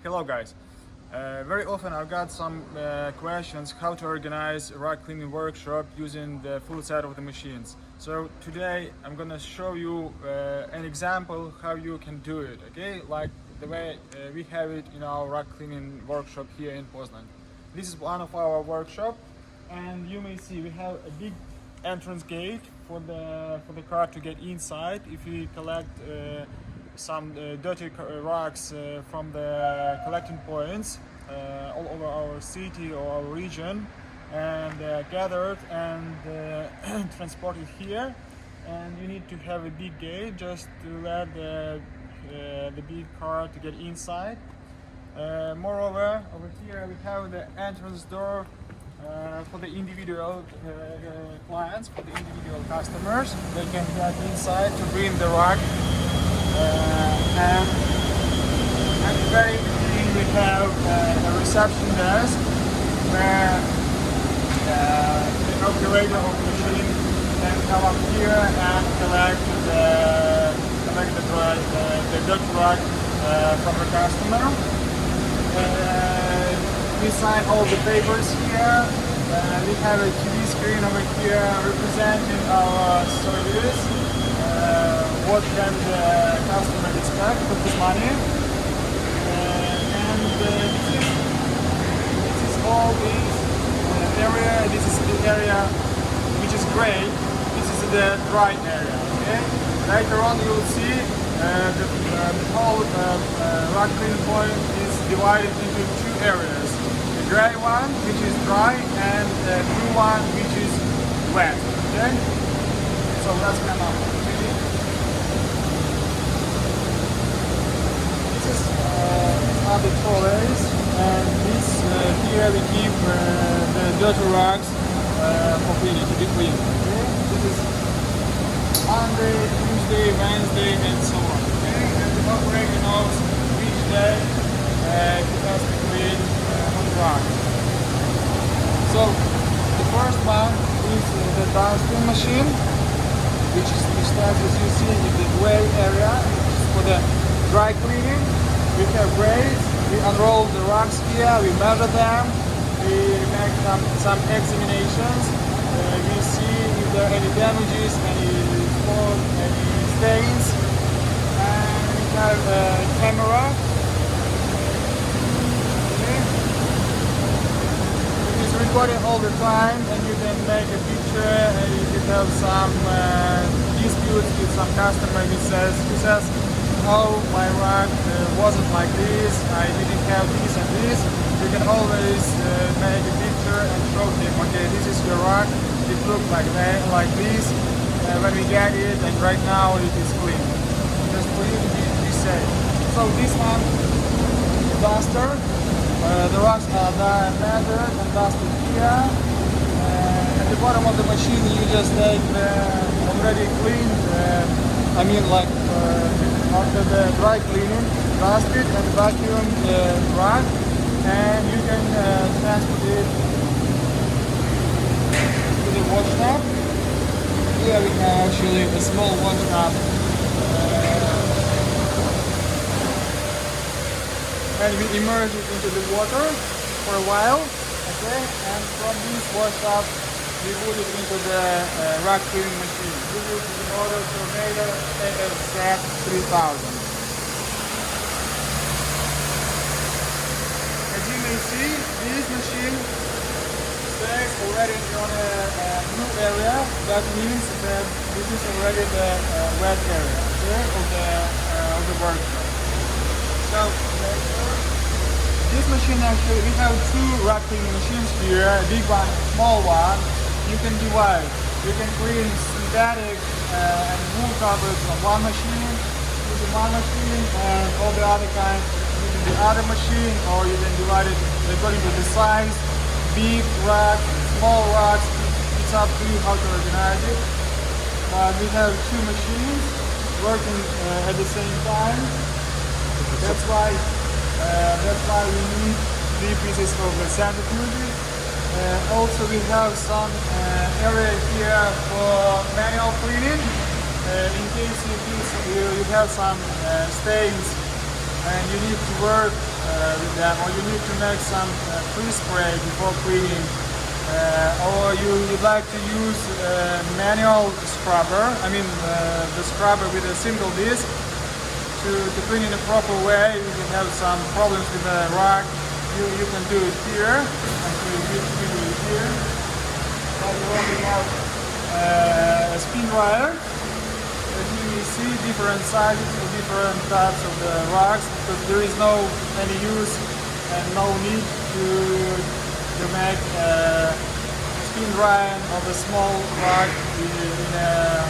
Hello guys. Very often I've got some questions how to organize a rock cleaning workshop using the full set of the machines. So today I'm gonna show you an example how you can do it, okay? Like the way we have it in our rock cleaning workshop here in Poznan. This is one of our workshop, and you may see we have a big entrance gate for the car to get inside. If we collect some dirty rocks from the collecting points all over our city or our region, and gathered and transported here, and you need to have a big gate just to let the big car to get inside. Moreover, over here we have the entrance door for the individual clients, for the individual customers. They can get inside to bring the rock. And at the very beginning we have a reception desk where the operator of the machine can come up here and collect the dirt rock from the customer. We sign all the papers here. We have a TV screen over here representing our service. What can the customer expect with his money? And this is all this area. This is the area which is gray. This is the dry area. Okay. Later on, you will see the whole rock cleaning point is divided into two areas: the gray one, which is dry, and the blue one, which is wet. Okay. So let's come up. Are the trolleys, and this here we keep the dirty rocks for cleaning, to be cleaned. Okay? This is Monday, Tuesday, Wednesday, and so on. Okay? And the operator knows which day he has to clean on the rock. So the first one is the Tanskyi machine, which starts, as you see, in the gray area, which is for the dry cleaning. We have braids, we unroll the rocks here, we measure them, we make some examinations, we see if there are any damages, any spots, any stains, and we have a camera. Okay. It is recording all the time, and you can make a picture, and if you have some disputes with some customer, he says, oh, my rock wasn't like this, I didn't have this and this. You can always make a picture and show him, okay, this is your rock, it looks like that, like this, when we get it, and right now it is clean. Just for you to be safe. So this one, duster, the rocks are measured and dusted here. At the bottom of the machine you just take the already cleaned, after the dry cleaning, dust it and vacuum the rock, and you can transport it to the wash tub. Here we have actually a small wash tub, and we immerse it into the water for a while, okay, and from this wash tub we put it into the rock cleaning machine. This is in order to measure ASF 3000. As you may see, this machine stays already on a new area. That means that this is already the wet area, okay, of the workshop. So this machine, actually, we have two rock cleaning machines here, a big one, a small one. You can divide. You can clean synthetic and wool covers on one machine, using one machine, and all the other kinds using the other machine, or you can divide it according to the size, big rocks, small rocks. It's up to you how to organize it. But we have two machines working at the same time. That's why we need 3 pieces of centrifuges. Also we have some area here for manual cleaning. In case you have some stains and you need to work with them, or you need to make some pre-spray before cleaning, or you'd like to use manual scrubber, the scrubber with a single disc to clean in a proper way. If you have some problems with the rug, you can do it here. Actually, you do it here. Now you're opening out a spin dryer. As you see, different sizes and different types of the rugs, because there is no any use and no need to make spin drying of a small rug in a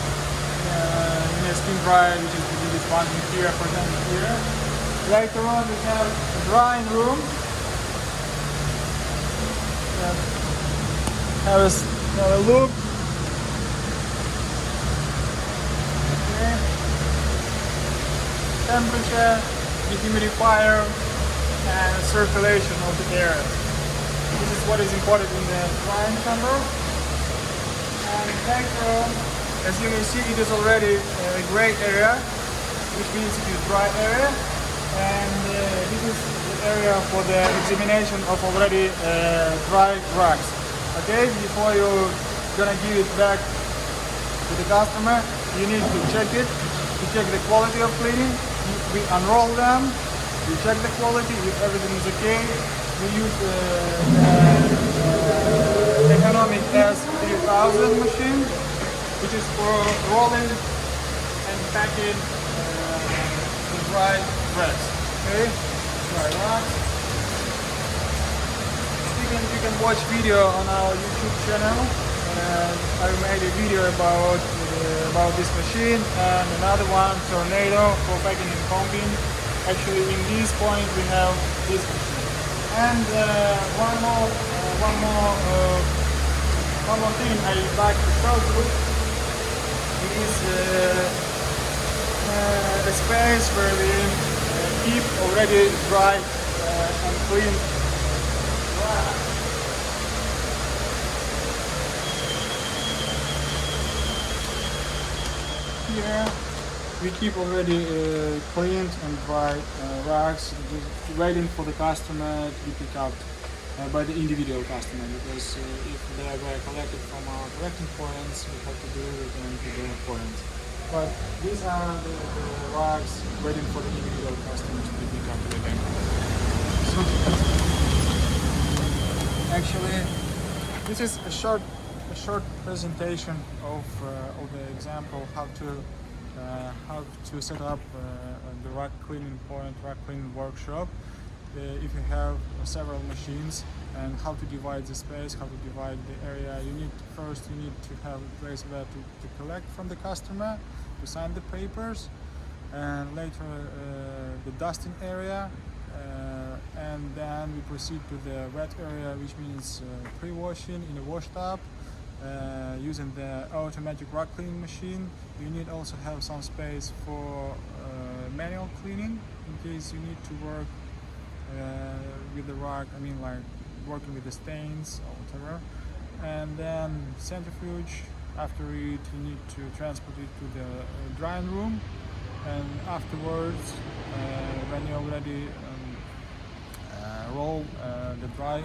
spin dryer, which is the biggest one here, for example here. Later on we have a drying room. Have a look. Okay. Temperature, dehumidifier, and circulation of the air. This is what is important in the drying chamber. And later on, as you may see, it is already a gray area, which means it is dry area. And this is the area for the examination of already dry rugs. Okay, before you're gonna give it back to the customer, you need to check it, to check the quality of cleaning. We unroll them, we check the quality. If everything is okay, we use the economic S3000 machine, which is for rolling and packing the dry rugs. Okay, dry rugs. You can watch video on our YouTube channel. I made a video about this machine, and another one, Tornado, for packing and combing. Actually, in this point we have this machine. And one more thing I'd like to show you. It is a space where we keep already dry and clean. Here we keep already cleaned and dry rugs, just waiting for the customer to be picked up by the individual customer, because if they were collected from our collecting points, we have to deliver them to their points. But these are the rugs waiting for the individual customer to be picked up by them. So actually, this is a short presentation of the example how to set up the rug cleaning point, rug cleaning workshop. If you have several machines, and how to divide the space, how to divide the area. You need to have a place where to collect from the customer, to sign the papers, and later the dusting area. And then we proceed to the wet area, which means pre-washing in a wash tub using the automatic rug cleaning machine. You need also have some space for manual cleaning in case you need to work with the rug, like working with the stains or whatever. And then centrifuge. After it, you need to transport it to the drying room, and afterwards when you already roll the dry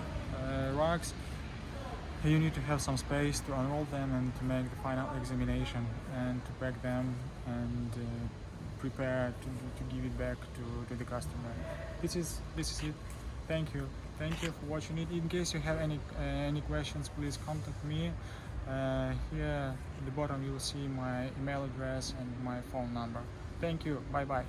rugs, you need to have some space to unroll them and to make the final examination and to pack them and prepare to give it back to the customer. This is it. Thank you for watching it. In case you have any questions, please contact me. Here at the bottom you will see my email address and my phone number. Thank you. Bye bye.